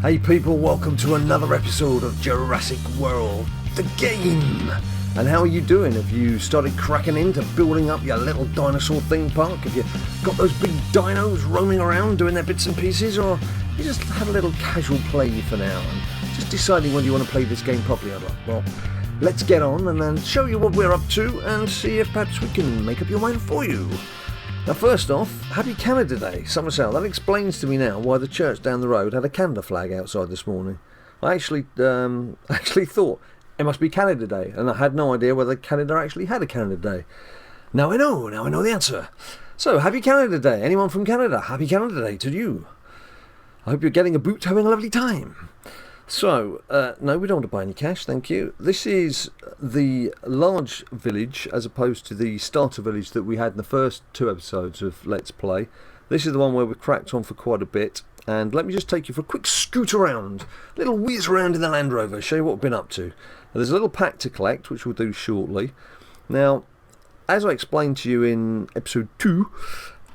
Hey people, welcome to another episode of Jurassic World The Game. And how are you doing? Have you started cracking into building up your little dinosaur theme park? Have you got those big dinos roaming around doing their bits and pieces? Or you just have a little casual play for now and just deciding whether you want to play this game properly or not? Well, let's get on and then show you what we're up to and see if perhaps we can make up your mind for you. Now first off, Happy Canada Day. Somerset, that explains to me now why the church down the road had a Canada flag outside this morning. I actually thought it must be Canada Day, and I had no idea whether Canada actually had a Canada Day. Now I know the answer. So, Happy Canada Day. Anyone from Canada? Happy Canada Day to you. I hope you're getting a boot, having a lovely time. So, no, we don't want to buy any cash, thank you. This is the large village as opposed to the starter village that we had in the first two episodes of Let's Play. This is the one where we've cracked on for quite a bit. And let me just take you for a quick scoot around, a little whiz around in the Land Rover, show you what we've been up to. Now, there's a little pack to collect, which we'll do shortly. Now, as I explained to you in episode 2,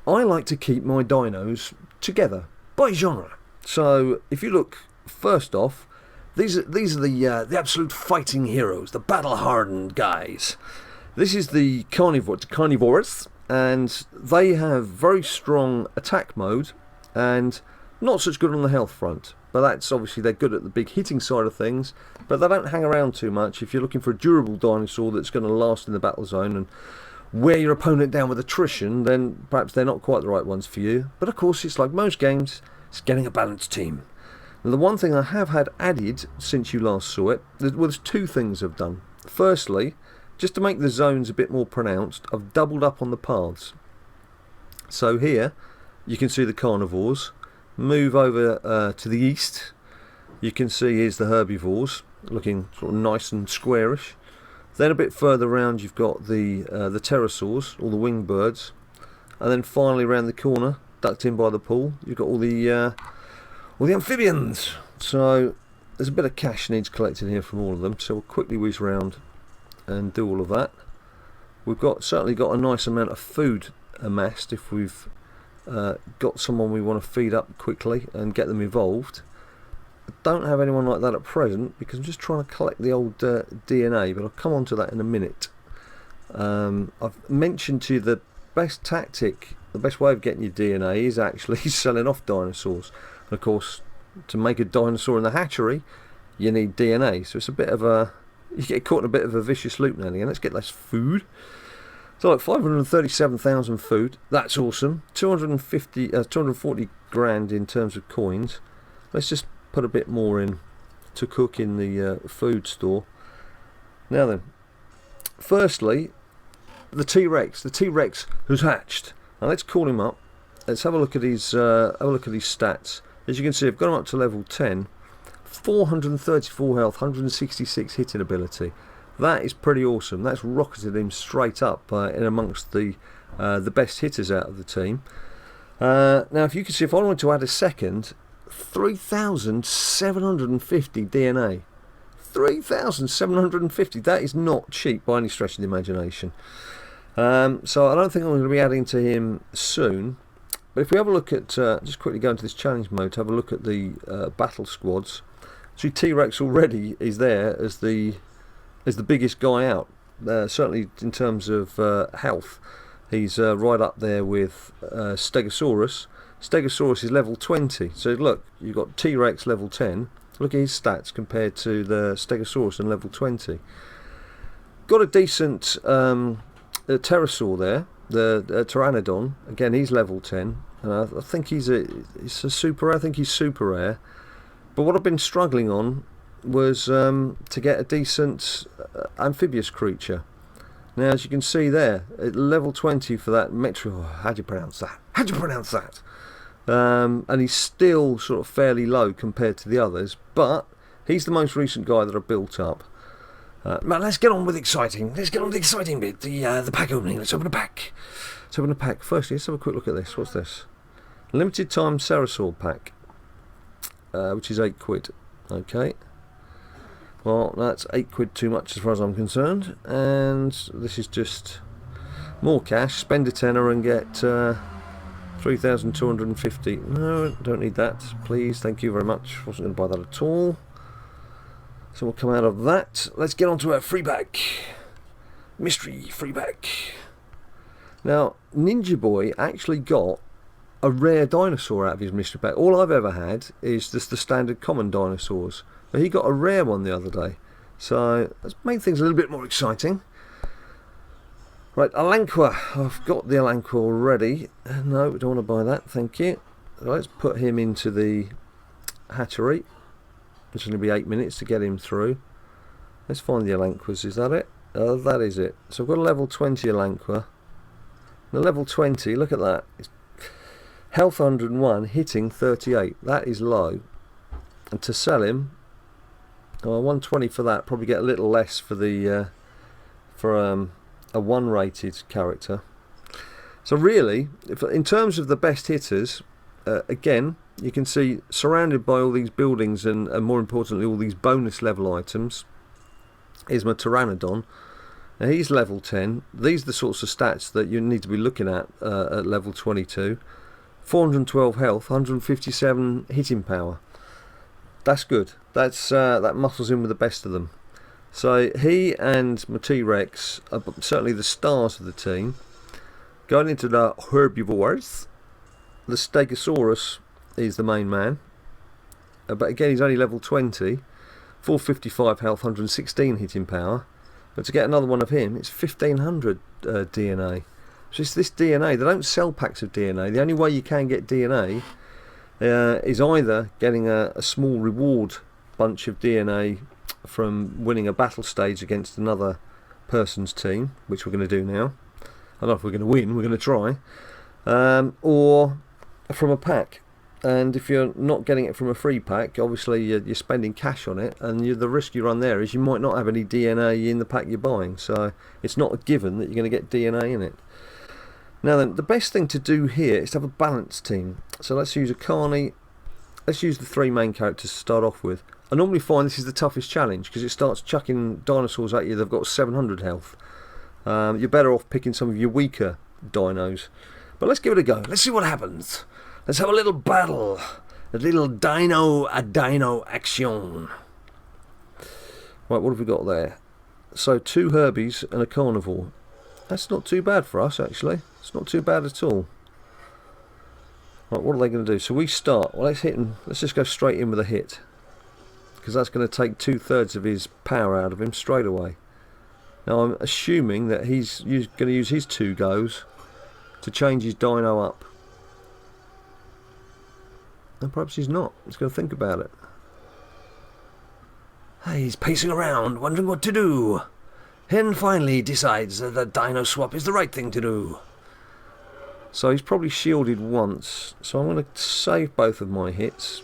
I like to keep my dinos together by genre. So, if you look first off, these are the absolute fighting heroes, the battle-hardened guys. This is the Carnivores, and they have very strong attack mode, and not such good on the health front. But that's obviously, they're good at the big hitting side of things, but they don't hang around too much. If you're looking for a durable dinosaur that's going to last in the battle zone and wear your opponent down with attrition, then perhaps they're not quite the right ones for you. But of course, it's like most games, it's getting a balanced team. Now, the one thing I have had added since you last saw it, there's two things I've done. Firstly, just to make the zones a bit more pronounced, I've doubled up on the paths. So here, you can see the carnivores. Move over to the east, you can see here's the herbivores, looking sort of nice and squarish. Then a bit further around you've got the pterosaurs, all the winged birds. And then finally around the corner, ducked in by the pool, you've got all the amphibians. So there's a bit of cash needs collected here from all of them, so we'll quickly whiz around and do all of that. We've certainly got a nice amount of food amassed if we've got someone we want to feed up quickly and get them evolved. I don't have anyone like that at present because I'm just trying to collect the old DNA, but I'll come on to that in a minute. I've mentioned to you the best tactic, the best way of getting your DNA is actually selling off dinosaurs. And of course, to make a dinosaur in the hatchery, you need DNA. So it's a bit of you get caught in a bit of a vicious loop now and again. Let's get less food. So like 537,000 food, that's awesome. 240 grand in terms of coins. Let's just put a bit more in to cook in the food store. Now then, firstly, the T-Rex who's hatched. Now let's call him up. Let's have a look at his stats. As you can see, I've got him up to level 10. 434 health, 166 hitting ability. That is pretty awesome. That's rocketed him straight up in amongst the best hitters out of the team. Now, if you can see, if I wanted to add a second, 3,750 DNA. 3,750. That is not cheap by any stretch of the imagination. So I don't think I'm going to be adding to him soon. But if we have a look at, just quickly go into this challenge mode to have a look at the battle squads. See, T-Rex already is there as the biggest guy out, certainly in terms of health. He's right up there with Stegosaurus. Stegosaurus is level 20, so look, you've got T-Rex level 10. Look at his stats compared to the Stegosaurus and level 20. Got a decent pterosaur there, the Pteranodon. Again, he's level 10. I think he's super rare. I think he's super rare. But what I've been struggling on was to get a decent amphibious creature. Now, as you can see there, at level 20 for that Metro. How do you pronounce that? And he's still sort of fairly low compared to the others, but he's the most recent guy that I built up. Now let's get on with exciting. Let's get on with the exciting bit. The pack opening. Let's open a pack. Firstly, let's have a quick look at this. What's this? Limited time Pterosaur pack, which is £8. Okay. Well, that's £8 too much as far as I'm concerned, and this is just more cash. Spend a tenner and get 3,250. No, don't need that. Please, thank you very much. Wasn't going to buy that at all. So we'll come out of that. Let's get on to our free pack. Mystery free pack. Now, Ninja Boy actually got a rare dinosaur out of his mystery pack. All I've ever had is just the standard common dinosaurs. But he got a rare one the other day. So that's made things a little bit more exciting. Right, Alanqua. I've got the Alanqua already. No, we don't want to buy that, thank you. So let's put him into the hatchery. It's going to be 8 minutes to get him through. Let's find the Alanquas, is that it? That is it. So I've got a level 20 Alanqua. The level 20, look at that. It's health 101, hitting 38. That is low. And to sell him, 120 for that. Probably get a little less for the a 1 rated character. So really, in terms of the best hitters, again, you can see surrounded by all these buildings and more importantly all these bonus level items is my Pteranodon. Now he's level 10. These are the sorts of stats that you need to be looking at level 22. 412 health, 157 hitting power. That's good. That's that muscles in with the best of them. So he and my TRex are certainly the stars of the team. Going into the herbivores, the Stegosaurus is the main man. But again, he's only level 20. 455 health, 116 hitting power. But to get another one of him, it's 1500 DNA. So it's this DNA. They don't sell packs of DNA. The only way you can get DNA is either getting a small reward bunch of DNA from winning a battle stage against another person's team, which we're going to do now. I don't know if we're going to win, we're going to try. Or from a pack. And if you're not getting it from a free pack, obviously you're spending cash on it, and the risk you run there is you might not have any DNA in the pack you're buying. So it's not a given that you're going to get DNA in it. Now then, the best thing to do here is to have a balanced team. So let's use a Carnivore. Let's use the 3 main characters to start off with. I normally find this is the toughest challenge because it starts chucking dinosaurs at you. They've got 700 health. You're better off picking some of your weaker dinos. But let's give it a go. Let's see what happens. Let's have a little battle. A little dino action. Right, what have we got there? So 2 Herbies and a Carnivore. That's not too bad for us, actually. It's not too bad at all. Right, what are they going to do? So we start. Well, let's hit him. Let's just go straight in with a hit, because that's going to take 2/3 of his power out of him straight away. Now I'm assuming that he's going to use his 2 goes to change his dino up. And perhaps he's not. He's going to think about it. He's pacing around, wondering what to do. And finally decides that the dino swap is the right thing to do. So he's probably shielded once. So I'm going to save both of my hits.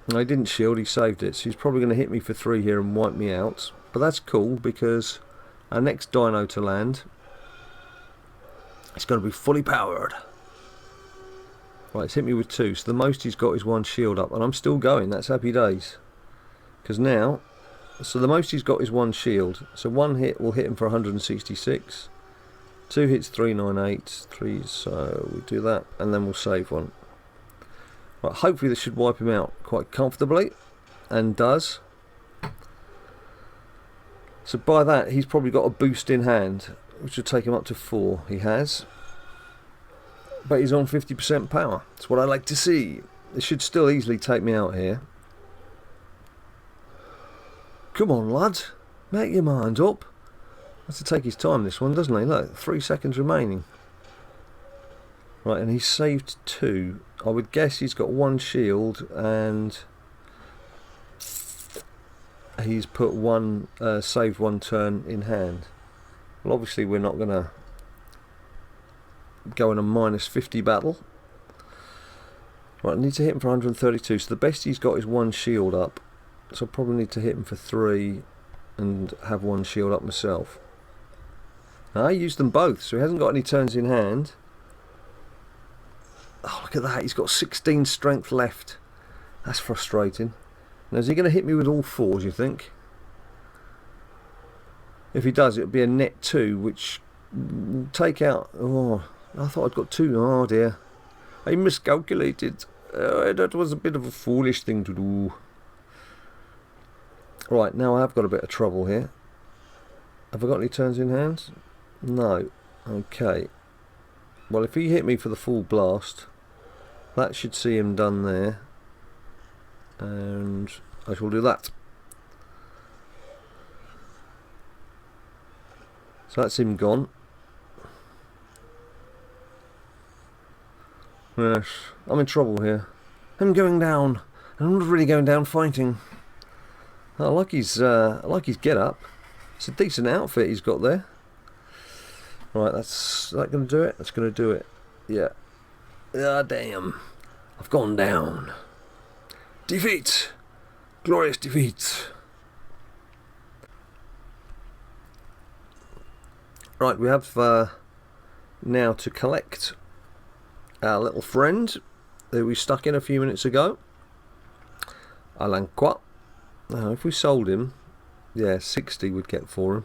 No, he didn't shield, he saved it. So he's probably going to hit me for 3 here and wipe me out. But that's cool, because our next dino to land, it's going to be fully powered. Right, it's hit me with 2. So the most he's got is 1 shield up. And I'm still going. That's happy days. Because now, so the most he's got is 1 shield. So 1 hit will hit him for 166. 2 hits 398. 3, so we do that. And then we'll save 1. Right, hopefully this should wipe him out quite comfortably. And does. So by that, he's probably got a boost in hand, which will take him up to 4. He has. But he's on 50% power. That's what I like to see. It should still easily take me out here. Come on, lad. Make your mind up. Has to take his time, this one, doesn't he? Look, 3 seconds remaining. Right, and he's saved 2. I would guess he's got 1 shield, and he's put 1, saved 1 turn in hand. Well, obviously we're not going to go in a -50 battle. Right, I need to hit him for 132. So the best he's got is 1 shield up. So I probably need to hit him for 3 and have 1 shield up myself. Now I used them both, so he hasn't got any turns in hand. Oh, look at that. He's got 16 strength left. That's frustrating. Now, is he going to hit me with all 4s, you think? If he does, it'll be a net 2, which will take out... Oh, I thought I'd got two. Oh dear. I miscalculated. That was a bit of a foolish thing to do. Right, now I have got a bit of trouble here. Have I got any turns in hand? No. Okay. Well, if he hit me for the full blast, that should see him done there. And I shall do that. So that's him gone. Yes, I'm in trouble here. I'm going down. I'm not really going down fighting. I like his get up. It's a decent outfit he's got there. Right, is that going to do it? That's going to do it. Yeah. Ah, damn. I've gone down. Defeat. Glorious defeat. Right, we have now to collect our little friend that we stuck in a few minutes ago. Alanqua. Now, if we sold him, yeah, 60 we'd get for him.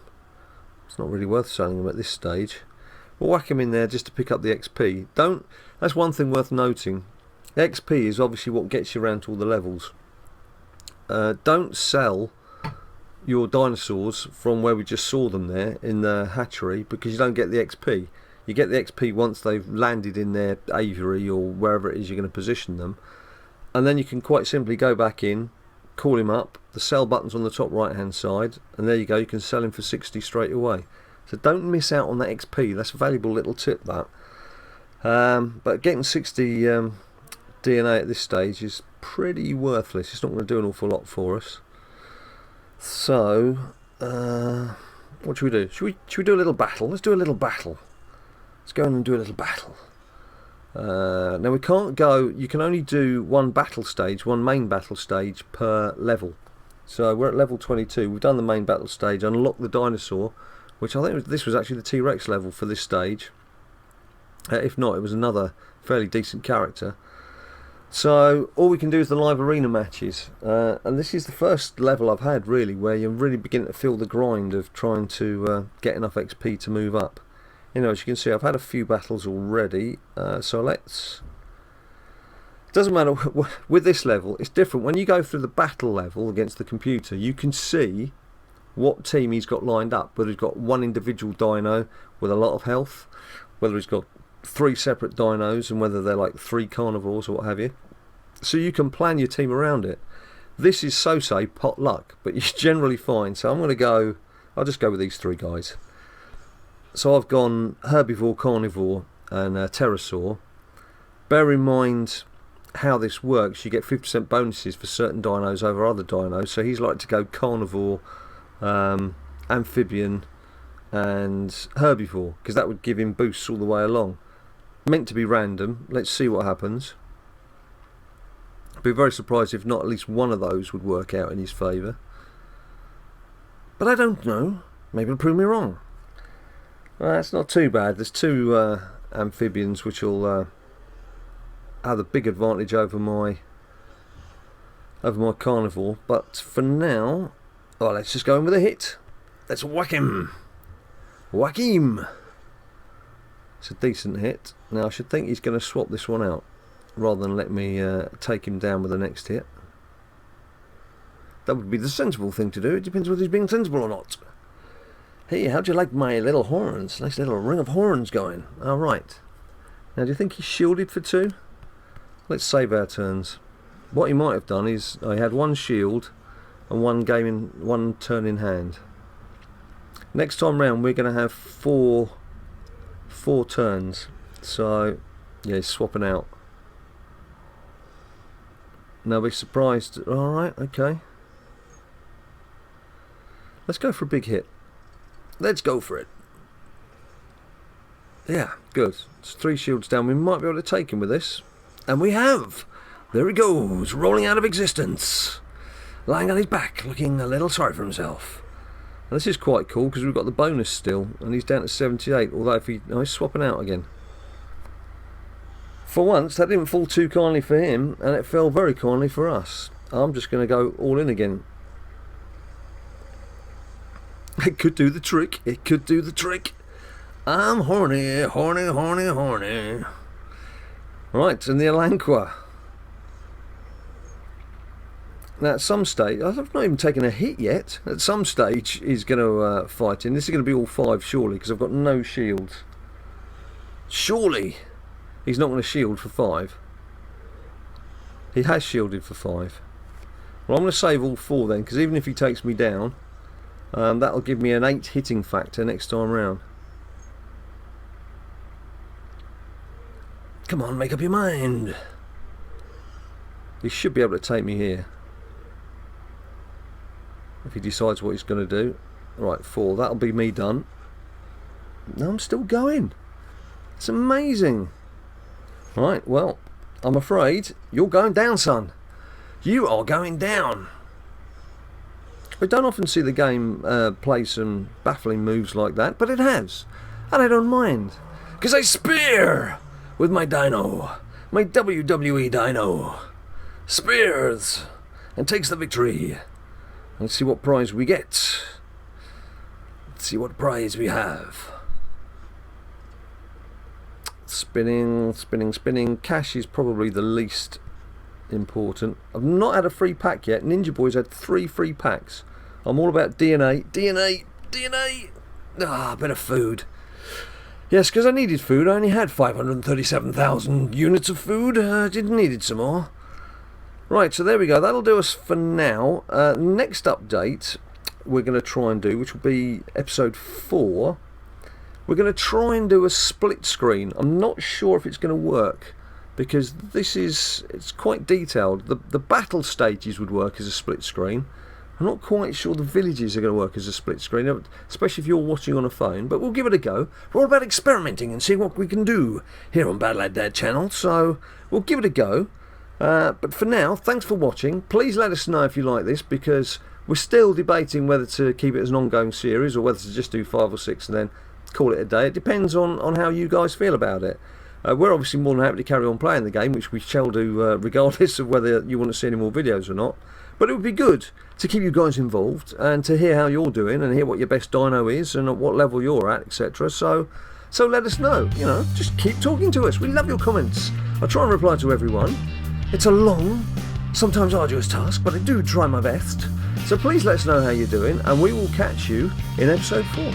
It's not really worth selling him at this stage. We'll whack him in there just to pick up the XP. That's one thing worth noting. XP is obviously what gets you around to all the levels. Don't sell your dinosaurs from where we just saw them there in the hatchery, because you don't get the XP. You get the XP once they've landed in their aviary or wherever it is you're going to position them, and then you can quite simply go back in, call him up, the sell button's on the top right hand side, and there you go, you can sell him for 60 straight away. So don't miss out on that XP. That's a valuable little tip, that. But getting 60 DNA at this stage is pretty worthless. It's not going to do an awful lot for us. So what should we do? Should we do a little battle? Let's do a little battle. Let's go in and do a little battle. Now we can't go, you can only do one main battle stage per level. So we're at level 22, we've done the main battle stage, unlocked the dinosaur, which I think this was actually the TRex level for this stage. If not, it was another fairly decent character. So all we can do is the live arena matches, and this is the first level I've had really where you're really beginning to feel the grind of trying to get enough XP to move up. You know, as you can see, I've had a few battles already, so let's... Doesn't matter, with this level, it's different. When you go through the battle level against the computer, you can see what team he's got lined up, whether he's got one individual dino with a lot of health, whether he's got 3 separate dinos, and whether they're like 3 carnivores or what have you. So you can plan your team around it. This is so-say pot luck, but you're generally fine. So I'll just go with these 3 guys. So I've gone Herbivore, Carnivore and Pterosaur. Bear in mind how this works. You get 50% bonuses for certain dinos over other dinos. So he's like to go Carnivore, Amphibian and Herbivore, because that would give him boosts all the way along. Meant to be random. Let's see what happens. I'd be very surprised if not at least one of those would work out in his favour. But I don't know. Maybe it'll prove me wrong. That's not too bad. There's 2 amphibians which will have a big advantage over my carnivore. But for now, let's just go in with a hit. Let's whack him. Whack him. It's a decent hit. Now I should think he's going to swap this one out rather than let me take him down with the next hit. That would be the sensible thing to do. It depends whether he's being sensible or not. Hey, how'd you like my little horns? Nice little ring of horns going. Alright. Now do you think he's shielded for 2? Let's save our turns. What he might have done is I had 1 shield and 1 turn in hand. Next time round we're going to have 4 turns. So yeah, he's swapping out. Now be surprised. Alright, okay. Let's go for a big hit. Let's go for it. Yeah, good. It's 3 shields down. We might be able to take him with this. And we have! There he goes, rolling out of existence. Lying on his back, looking a little sorry for himself. And this is quite cool because we've got the bonus still. And he's down to 78. Although if he's swapping out again. For once, that didn't fall too kindly for him. And it fell very kindly for us. I'm just going to go all in again. It could do the trick. It could do the trick. I'm horny, horny, horny, horny. Right, and the Elanqua. Now at some stage, I've not even taken a hit yet. At some stage he's going to fight in. This is going to be all 5 surely, because I've got no shields. Surely he's not going to shield for 5. He has shielded for 5. Well, I'm going to save all 4 then, because even if he takes me down, that'll give me an 8 hitting factor next time round. Come on, make up your mind. He should be able to take me here, if he decides what he's going to do. Right, 4. That'll be me done. No, I'm still going. It's amazing. Right, well, I'm afraid you're going down, son. You are going down. We don't often see the game play some baffling moves like that, but it has. And I don't mind. Because I spear with my dino. My WWE dino. Spears. And takes the victory. Let's see what prize we get. Let's see what prize we have. Spinning, spinning, spinning. Cash is probably the least important. I've not had a free pack yet. Ninja Boy's had 3 free packs. I'm all about DNA. DNA! DNA! Ah, a bit of food. Yes, because I needed food. I only had 537,000 units of food. Needed some more. Right, so there we go. That'll do us for now. Next update we're going to try and do, which will be episode 4. We're going to try and do a split screen. I'm not sure if it's going to work, because it's quite detailed. The battle stages would work as a split screen. I'm not quite sure the villages are going to work as a split screen, especially if you're watching on a phone, but we'll give it a go. We're all about experimenting and seeing what we can do here on BadLadDad channel, so we'll give it a go. But for now, thanks for watching. Please let us know if you like this, because we're still debating whether to keep it as an ongoing series or whether to just do 5 or 6 and then call it a day. It depends on how you guys feel about it. We're obviously more than happy to carry on playing the game, which we shall do regardless of whether you want to see any more videos or not. But it would be good to keep you guys involved and to hear how you're doing and hear what your best dino is and at what level you're at, etc. So let us know. You know, just keep talking to us. We love your comments. I try and reply to everyone. It's a long, sometimes arduous task, but I do try my best. So please let us know how you're doing, and we will catch you in episode 4.